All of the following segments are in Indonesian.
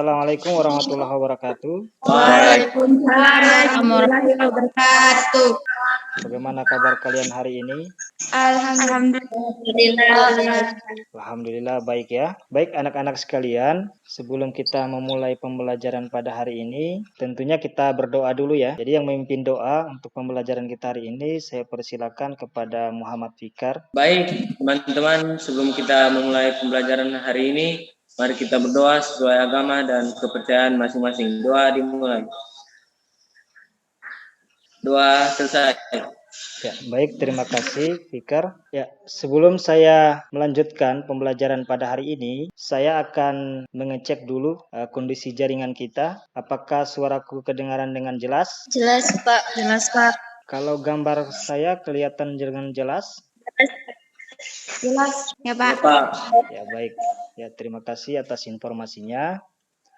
Assalamualaikum warahmatullahi wabarakatuh. Waalaikumsalam warahmatullahi wabarakatuh. Bagaimana kabar kalian hari ini? Alhamdulillah. Alhamdulillah baik ya. Baik anak-anak sekalian, sebelum kita memulai pembelajaran pada hari ini, tentunya kita berdoa dulu ya. Jadi yang memimpin doa untuk pembelajaran kita hari ini, saya persilakan kepada Muhammad Fikar. Baik teman-teman, sebelum kita memulai pembelajaran hari ini, mari kita berdoa sesuai agama dan kepercayaan masing-masing. Doa dimulai. Doa selesai. Ya, baik, terima kasih Fikar. Ya, sebelum saya melanjutkan pembelajaran pada hari ini, saya akan mengecek dulu kondisi jaringan kita. Apakah suaraku kedengaran dengan jelas? Jelas, Pak. Jelas, Pak. Kalau gambar saya kelihatan dengan jelas? Jelas, ya, Pak. Ya, baik. Ya, terima kasih atas informasinya.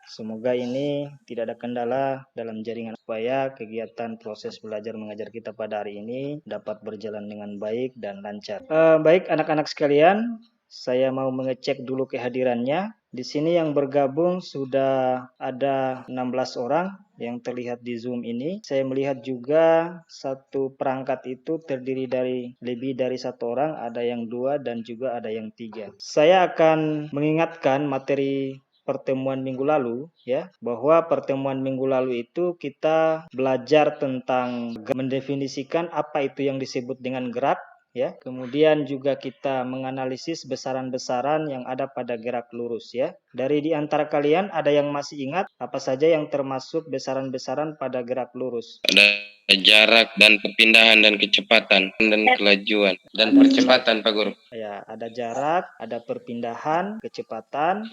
Semoga ini tidak ada kendala dalam jaringan supaya kegiatan proses belajar mengajar kita pada hari ini dapat berjalan dengan baik dan lancar. Baik anak-anak sekalian, saya mau mengecek dulu kehadirannya. Di sini yang bergabung sudah ada 16 orang yang terlihat di Zoom ini. Saya melihat juga satu perangkat itu terdiri dari lebih dari satu orang, ada yang 2 dan juga ada yang 3. Saya akan mengingatkan materi pertemuan minggu lalu ya, bahwa pertemuan minggu lalu itu kita belajar tentang mendefinisikan apa itu yang disebut dengan gerak ya. Kemudian juga kita menganalisis besaran-besaran yang ada pada gerak lurus ya. Dari di antara kalian ada yang masih ingat apa saja yang termasuk besaran-besaran pada gerak lurus? Ada jarak dan perpindahan dan kecepatan dan kelajuan dan percepatan Pak Guru. Ya, ada jarak, ada perpindahan, kecepatan,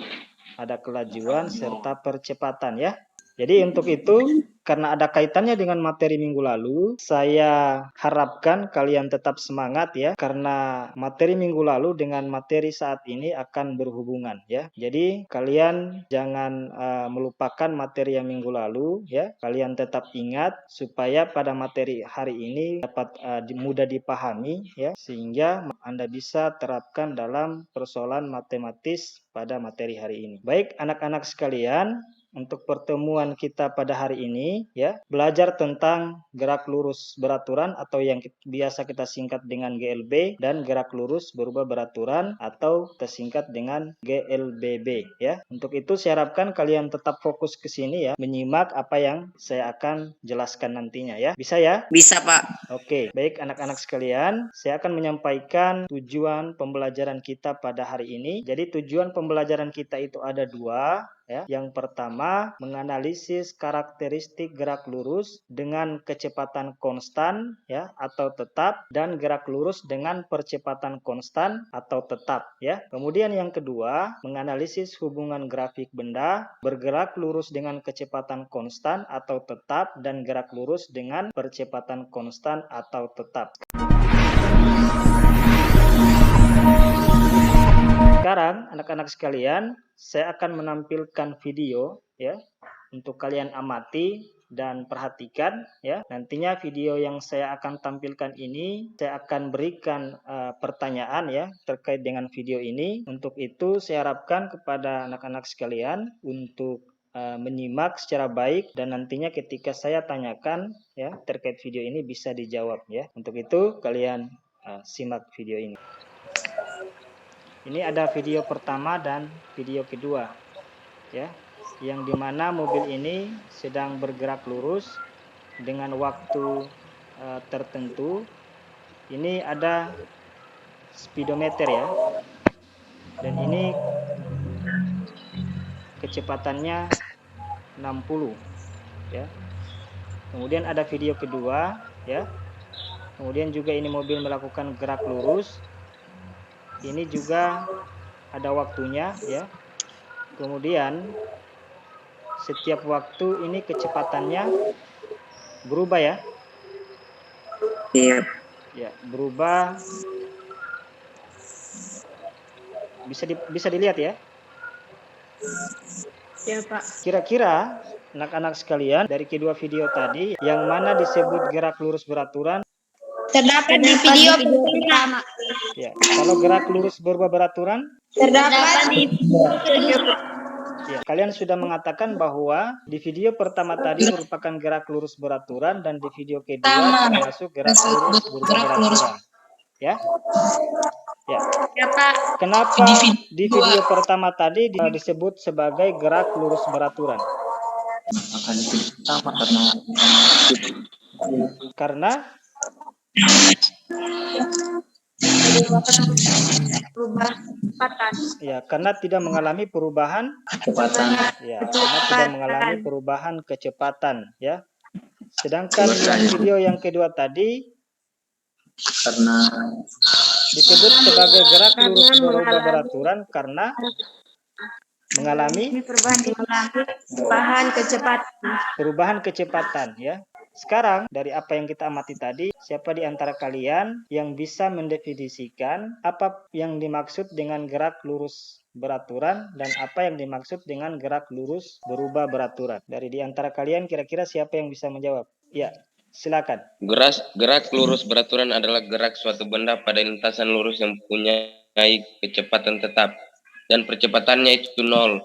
ada kelajuan serta percepatan ya. Jadi untuk itu, karena ada kaitannya dengan materi minggu lalu, saya harapkan kalian tetap semangat ya, karena materi minggu lalu dengan materi saat ini akan berhubungan ya. Jadi kalian jangan melupakan materi yang minggu lalu ya. Kalian tetap ingat supaya pada materi hari ini dapat mudah dipahami ya, sehingga Anda bisa terapkan dalam persoalan matematis pada materi hari ini. Baik anak-anak sekalian, untuk pertemuan kita pada hari ini ya, belajar tentang gerak lurus beraturan atau yang biasa kita singkat dengan GLB dan gerak lurus berubah beraturan atau tersingkat dengan GLBB ya. Untuk itu saya harapkan kalian tetap fokus ke sini ya, menyimak apa yang saya akan jelaskan nantinya ya. Bisa ya? Bisa, Pak. Oke, baik anak-anak sekalian, saya akan menyampaikan tujuan pembelajaran kita pada hari ini. Jadi tujuan pembelajaran kita itu ada 2 ya. Yang pertama, menganalisis karakteristik gerak lurus dengan kecepatan konstan ya atau tetap, dan gerak lurus dengan percepatan konstan atau tetap ya. Kemudian yang kedua, menganalisis hubungan grafik benda bergerak lurus dengan kecepatan konstan atau tetap dan gerak lurus dengan percepatan konstan atau tetap. Sekarang anak-anak sekalian, saya akan menampilkan video ya untuk kalian amati dan perhatikan ya. Nantinya video yang saya akan tampilkan ini saya akan berikan pertanyaan ya terkait dengan video ini. Untuk itu saya harapkan kepada anak-anak sekalian untuk menyimak secara baik, dan nantinya ketika saya tanyakan ya terkait video ini bisa dijawab ya. Untuk itu kalian simak video ini. Ini ada video pertama dan video kedua ya, yang dimana mobil ini sedang bergerak lurus dengan waktu tertentu. Ini ada speedometer ya, dan ini kecepatannya 60 ya. Kemudian ada video kedua ya, kemudian juga ini mobil melakukan gerak lurus, ini juga ada waktunya ya. Kemudian setiap waktu ini kecepatannya berubah ya. Iya. Ya, berubah. Bisa dilihat ya. Ya, Pak. Kira-kira anak-anak sekalian, dari kedua video tadi yang mana disebut gerak lurus beraturan? Terdapat di video pertama. Ya, kalau gerak lurus berubah beraturan? Terdapat di video kedua. Ya, kalian sudah mengatakan bahwa di video pertama tadi merupakan gerak lurus beraturan dan di video kedua termasuk gerak lurus berubah beraturan. Ya. Ya. Ya, Pak. Kenapa di video pertama tadi disebut sebagai gerak lurus beraturan? Karena Berubah kecepatan. ya, karena tidak mengalami perubahan kecepatan. ya, karena tidak mengalami perubahan kecepatan ya. Sedangkan yang video yang kedua tadi Karena disebut sebagai gerak lurus berubah beraturan karena mengalami perubahan kecepatan ya. Sekarang dari apa yang kita amati tadi, siapa di antara kalian yang bisa mendefinisikan apa yang dimaksud dengan gerak lurus beraturan dan apa yang dimaksud dengan gerak lurus berubah beraturan? Dari di antara kalian kira-kira siapa yang bisa menjawab? Ya, silakan. Gerak lurus beraturan adalah gerak suatu benda pada lintasan lurus yang mempunyai kecepatan tetap dan percepatannya itu 0.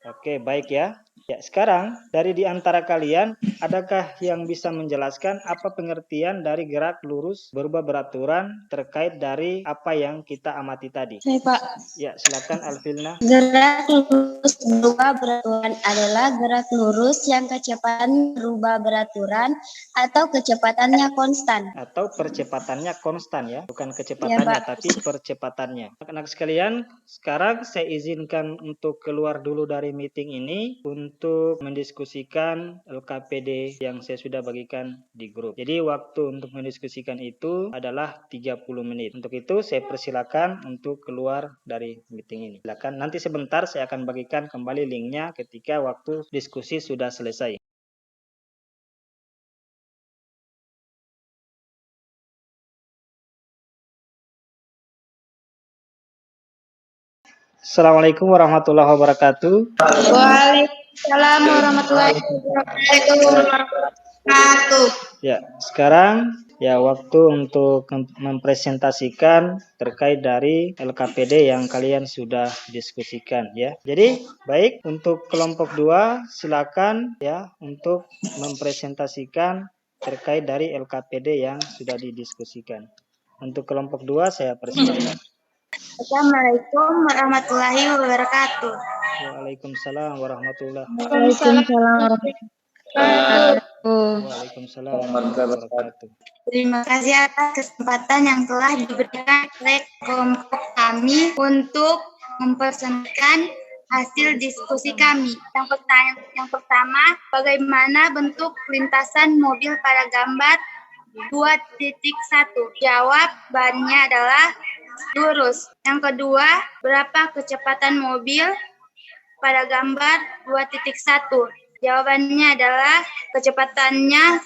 Oke, baik ya. Ya, sekarang dari di antara kalian, adakah yang bisa menjelaskan apa pengertian dari gerak lurus berubah beraturan terkait dari apa yang kita amati tadi? Saya, Pak. Ya, silakan Alfilna. Gerak lurus berubah beraturan adalah gerak lurus yang kecepatan berubah beraturan atau kecepatannya konstan. Atau percepatannya konstan ya, bukan kecepatannya, tapi percepatannya. Anak-anak sekalian, sekarang saya izinkan untuk keluar dulu dari meeting ini untuk mendiskusikan LKPD yang saya sudah bagikan di grup. Jadi waktu untuk mendiskusikan itu adalah 30 menit. Untuk itu saya persilakan untuk keluar dari meeting ini. Silakan, nanti sebentar saya akan bagikan kembali linknya ketika waktu diskusi sudah selesai. Assalamualaikum warahmatullahi wabarakatuh. Waalaikumsalam warahmatullahi wabarakatuh. Ya, sekarang ya waktu untuk mempresentasikan terkait dari LKPD yang kalian sudah diskusikan ya. Jadi, baik untuk kelompok 2 silakan ya untuk mempresentasikan terkait dari LKPD yang sudah didiskusikan. Untuk kelompok 2 saya persilakan. Assalamualaikum warahmatullahi wabarakatuh. Waalaikumsalam warahmatullahi wabarakatuh. Terima kasih atas kesempatan yang telah diberikan oleh kelompok kami untuk mempresentasikan hasil diskusi kami. Yang pertama, bagaimana bentuk lintasan mobil pada gambar 2.1? Jawabannya adalah lurus. Yang kedua, berapa kecepatan mobil pada gambar 2.1? Jawabannya adalah kecepatannya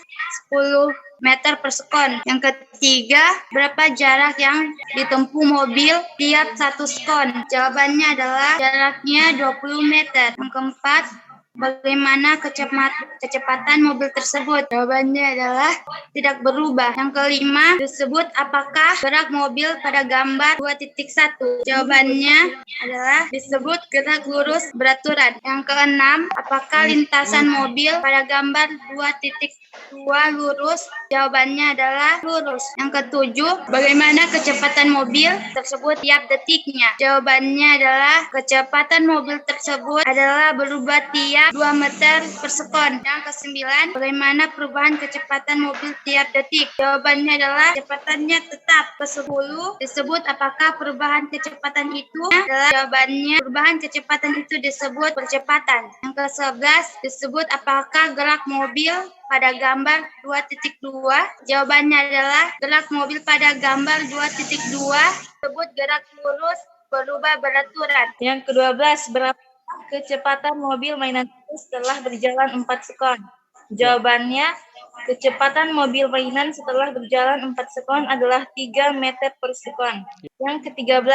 10 meter per sekon. Yang ketiga, berapa jarak yang ditempuh mobil tiap 1 sekon? Jawabannya adalah jaraknya 20 meter. Yang keempat, bagaimana kecepatan mobil tersebut? Jawabannya adalah tidak berubah. Yang kelima, disebut apakah gerak mobil pada gambar 2.1? Jawabannya adalah disebut gerak lurus beraturan. Yang keenam, apakah lintasan mobil pada gambar 2.2 lurus? Jawabannya adalah lurus. Yang ketujuh, bagaimana kecepatan mobil tersebut tiap detiknya? Jawabannya adalah kecepatan mobil tersebut adalah berubah tiap 2 meter per sekon. Yang kesembilan, bagaimana perubahan kecepatan mobil tiap detik? Jawabannya adalah kecepatannya tetap. Ke-10 disebut apakah perubahan kecepatan itu adalah jawabannya perubahan kecepatan itu disebut percepatan. Yang ke-11 disebut apakah gerak mobil pada gambar 2.2? Jawabannya adalah gerak mobil pada gambar 2.2 disebut gerak lurus berubah beraturan. Yang ke-12, berapa kecepatan mobil mainan itu setelah berjalan 4 sekon? Jawabannya, kecepatan mobil mainan setelah berjalan 4 sekon adalah 3 meter per sekon. Yang ke-13,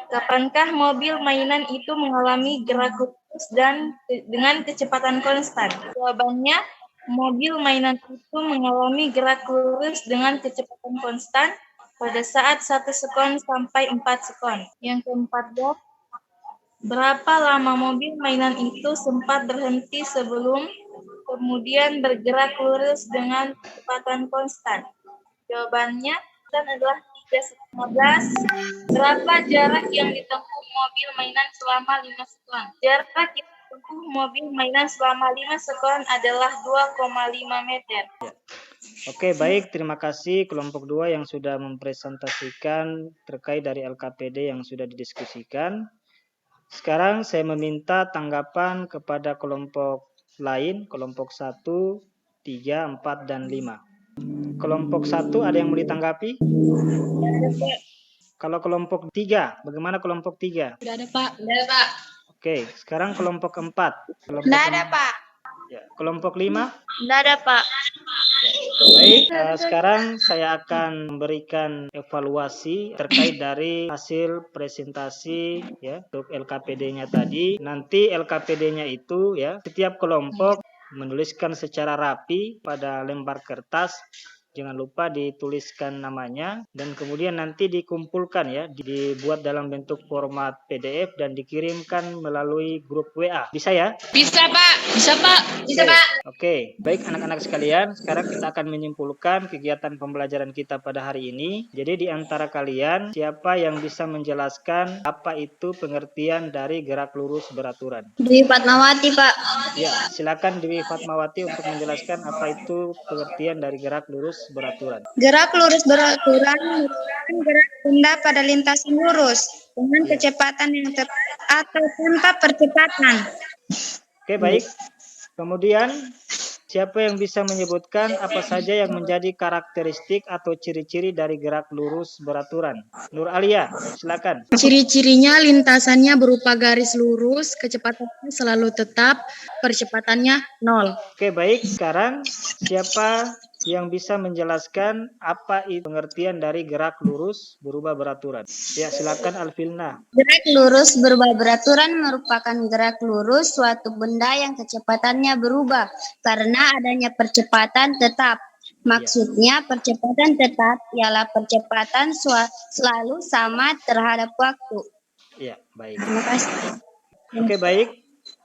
kapankah mobil mainan itu mengalami gerak lurus dan dengan kecepatan konstan? Jawabannya, mobil mainan itu mengalami gerak lurus dengan kecepatan konstan pada saat 1 sekon sampai 4 sekon. Yang ke-14, Berapa lama mobil mainan itu sempat berhenti sebelum kemudian bergerak lurus dengan kecepatan konstan? Jawabannya adalah 3,15. Berapa jarak yang ditempuh mobil mainan selama 5 sekon? Jarak yang ditempuh mobil mainan selama 5 sekon adalah 2,5 meter. Oke, baik. Terima kasih kelompok 2 yang sudah mempresentasikan terkait dari LKPD yang sudah didiskusikan. Sekarang saya meminta tanggapan kepada kelompok lain, kelompok 1, 3, 4, dan 5. Kelompok 1 ada yang mau ditanggapi? Kalau kelompok 3, bagaimana kelompok 3? Tidak ada, Pak. Tidak ada, Pak. Oke, sekarang kelompok 4. Tidak ada, Pak. Ya, kelompok 5? Tidak ada, Pak. Baik, sekarang saya akan memberikan evaluasi terkait dari hasil presentasi ya untuk LKPD-nya tadi. Nanti LKPD-nya itu ya setiap kelompok menuliskan secara rapi pada lembar kertas. Jangan lupa dituliskan namanya dan kemudian nanti dikumpulkan ya, dibuat dalam bentuk format PDF dan dikirimkan melalui grup WA. Bisa ya? Bisa, Pak. Bisa, Pak. Bisa, Pak. Oke, baik anak-anak sekalian, sekarang kita akan menyimpulkan kegiatan pembelajaran kita pada hari ini. Jadi di antara kalian, siapa yang bisa menjelaskan apa itu pengertian dari gerak lurus beraturan? Dwi Fatmawati, Pak. Ya, silakan Dewi Fatmawati untuk menjelaskan apa itu pengertian dari gerak lurus beraturan. Gerak lurus beraturan merupakan gerak benda pada lintasan lurus dengan kecepatan yang tetap atau tanpa percepatan. Oke, baik. Kemudian, siapa yang bisa menyebutkan apa saja yang menjadi karakteristik atau ciri-ciri dari gerak lurus beraturan? Nur Alia, silakan. Ciri-cirinya lintasannya berupa garis lurus, kecepatannya selalu tetap, percepatannya 0. Oke, baik. Sekarang siapa yang bisa menjelaskan apa itu pengertian dari gerak lurus berubah beraturan? Ya, silakan Alfilna. Gerak lurus berubah beraturan merupakan gerak lurus suatu benda yang kecepatannya berubah karena adanya percepatan tetap. Maksudnya percepatan tetap ialah percepatan selalu sama terhadap waktu. Ya, baik. Terima kasih. Oke, baik.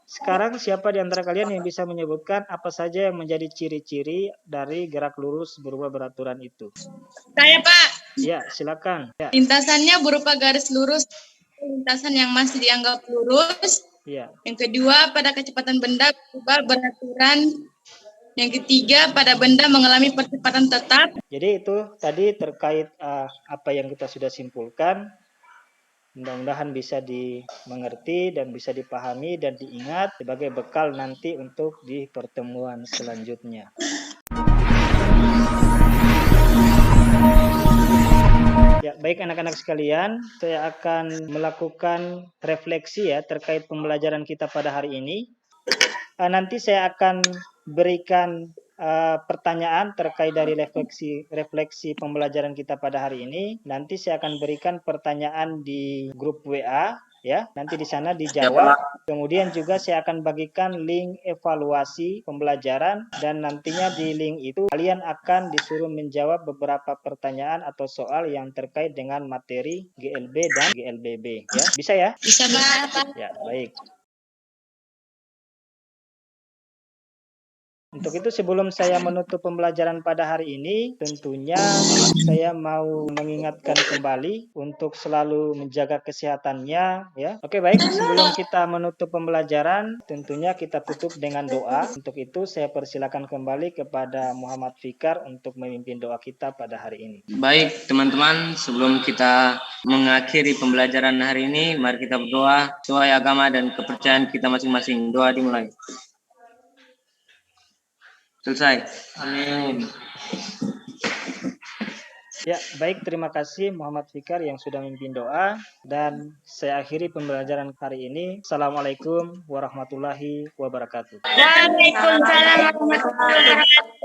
Sekarang siapa di antara kalian yang bisa menyebutkan apa saja yang menjadi ciri-ciri dari gerak lurus berubah beraturan itu? Saya, Pak. Ya, silakan. Ya. Lintasannya berupa garis lurus, lintasan yang masih dianggap lurus. Ya. Yang kedua, pada kecepatan benda berubah beraturan. Yang ketiga, pada benda mengalami percepatan tetap. Jadi itu tadi terkait apa yang kita sudah simpulkan. Mudah-mudahan bisa dimengerti dan bisa dipahami dan diingat sebagai bekal nanti untuk di pertemuan selanjutnya. Ya, baik anak-anak sekalian, saya akan melakukan refleksi ya terkait pembelajaran kita pada hari ini. Nanti saya akan berikan pertanyaan terkait dari refleksi pembelajaran kita pada hari ini. Nanti saya akan berikan pertanyaan di grup WA ya. Nanti di sana dijawab. Kemudian juga saya akan bagikan link evaluasi pembelajaran dan nantinya di link itu kalian akan disuruh menjawab beberapa pertanyaan atau soal yang terkait dengan materi GLB dan GLBB ya. Bisa ya? Bisa, Pak. Ya, baik. Untuk itu sebelum saya menutup pembelajaran pada hari ini, tentunya saya mau mengingatkan kembali untuk selalu menjaga kesehatannya ya. Oke, baik, sebelum kita menutup pembelajaran, tentunya kita tutup dengan doa. Untuk itu saya persilakan kembali kepada Muhammad Fikar untuk memimpin doa kita pada hari ini. Baik, teman-teman, sebelum kita mengakhiri pembelajaran hari ini, mari kita berdoa sesuai agama dan kepercayaan kita masing-masing. Doa dimulai. Selesai. Amin. Ya, baik, terima kasih Muhammad Fikar yang sudah memimpin doa dan saya akhiri pembelajaran hari ini. Assalamualaikum warahmatullahi wabarakatuh. Waalaikumsalam warahmatullahi wabarakatuh.